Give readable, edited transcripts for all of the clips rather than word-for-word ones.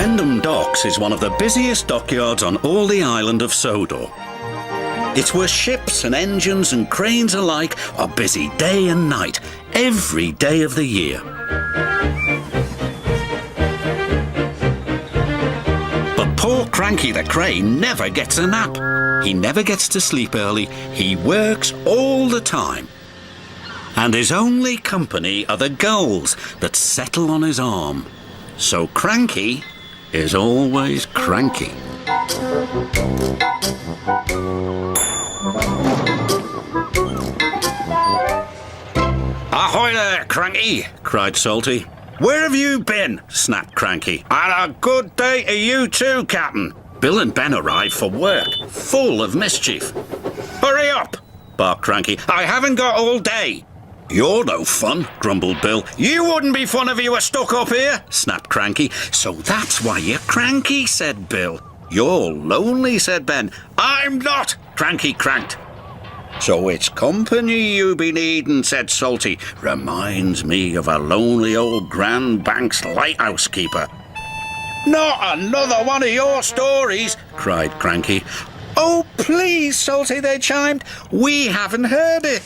Rendham Docks is one of the busiest dockyards on all the island of Sodor. It's where ships and engines and cranes alike are busy day and night, every day of the year. But poor Cranky the Crane never gets a nap. He never gets to sleep early. He works all the time. And his only company are the gulls that settle on his arm. So Cranky is always cranky. "Ahoy there, Cranky!" cried Salty. "Where have you been?" snapped Cranky. "And a good day to you too, Captain." Bill and Ben arrived for work, full of mischief. "Hurry up!" barked Cranky. "I haven't got all day." "You're no fun," grumbled Bill. "You wouldn't be fun if you were stuck up here," snapped Cranky. "So that's why you're cranky," said Bill. "You're lonely," said Ben. "I'm not," Cranky cranked. "So it's company you be needin'," said Salty. "Reminds me of a lonely old Grand Banks lighthouse keeper." "Not another one of your stories," cried Cranky. "Oh, please, Salty," they chimed. "We haven't heard it."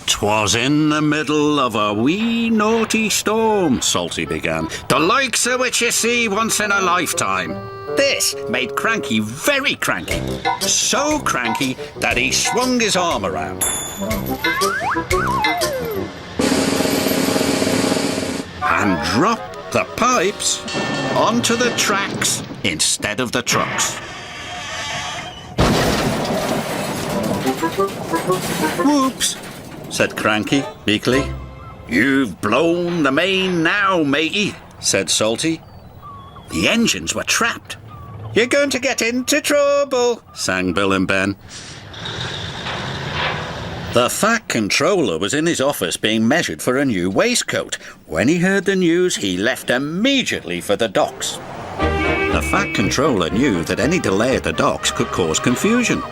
"'Twas in the middle of a wee naughty storm," Salty began, "the likes of which you see once in a lifetime." This made Cranky very cranky, so cranky that he swung his arm around and dropped the pipes onto the tracks instead of the trucks. "Whoops," said Cranky meekly. "You've blown the main now, matey," said Salty. The engines were trapped. "You're going to get into trouble," sang Bill and Ben. The Fat Controller was in his office being measured for a new waistcoat. When he heard the news, he left immediately for the docks. The Fat Controller knew that any delay at the docks could cause confusion.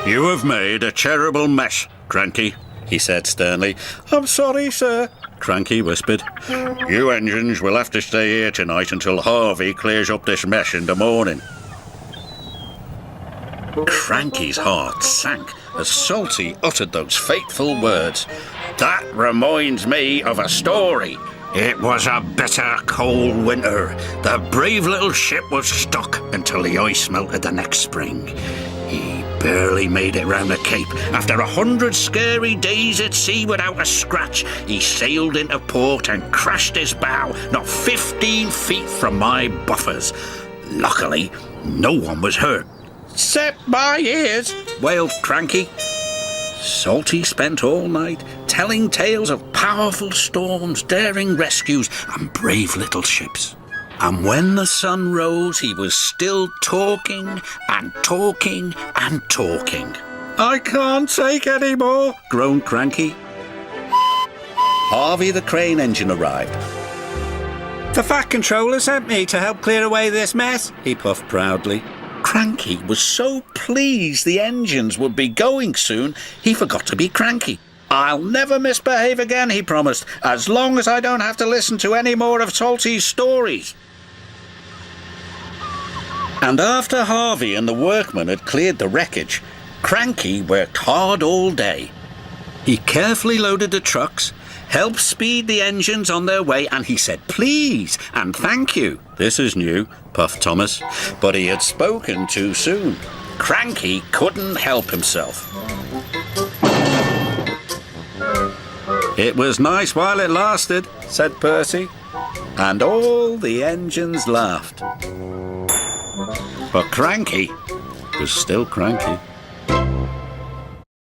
"You have made a terrible mess, Cranky," he said sternly. "I'm sorry, sir," Cranky whispered. "You engines will have to stay here tonight until Harvey clears up this mess in the morning." Cranky's heart sank as Salty uttered those fateful words. "That reminds me of a story. It was a bitter cold winter. The brave little ship was stuck until the ice melted the next spring. He barely made it round the Cape. After 100 scary days at sea without a scratch, he sailed into port and crashed his bow, not 15 feet from my buffers. Luckily, no one was hurt." "Except my ears," wailed Cranky. Salty spent all night telling tales of powerful storms, daring rescues, and brave little ships. And when the sun rose, he was still talking and talking and talking. "I can't take any more," groaned Cranky. Harvey the crane engine arrived. "The Fat Controller sent me to help clear away this mess," he puffed proudly. Cranky was so pleased the engines would be going soon, he forgot to be cranky. "I'll never misbehave again," he promised, "as long as I don't have to listen to any more of Salty's stories." And after Harvey and the workmen had cleared the wreckage, Cranky worked hard all day. He carefully loaded the trucks, helped speed the engines on their way, and he said please and thank you. "This is new," puffed Thomas, but he had spoken too soon. Cranky couldn't help himself. "It was nice while it lasted," said Percy, and all the engines laughed. But Cranky was still cranky.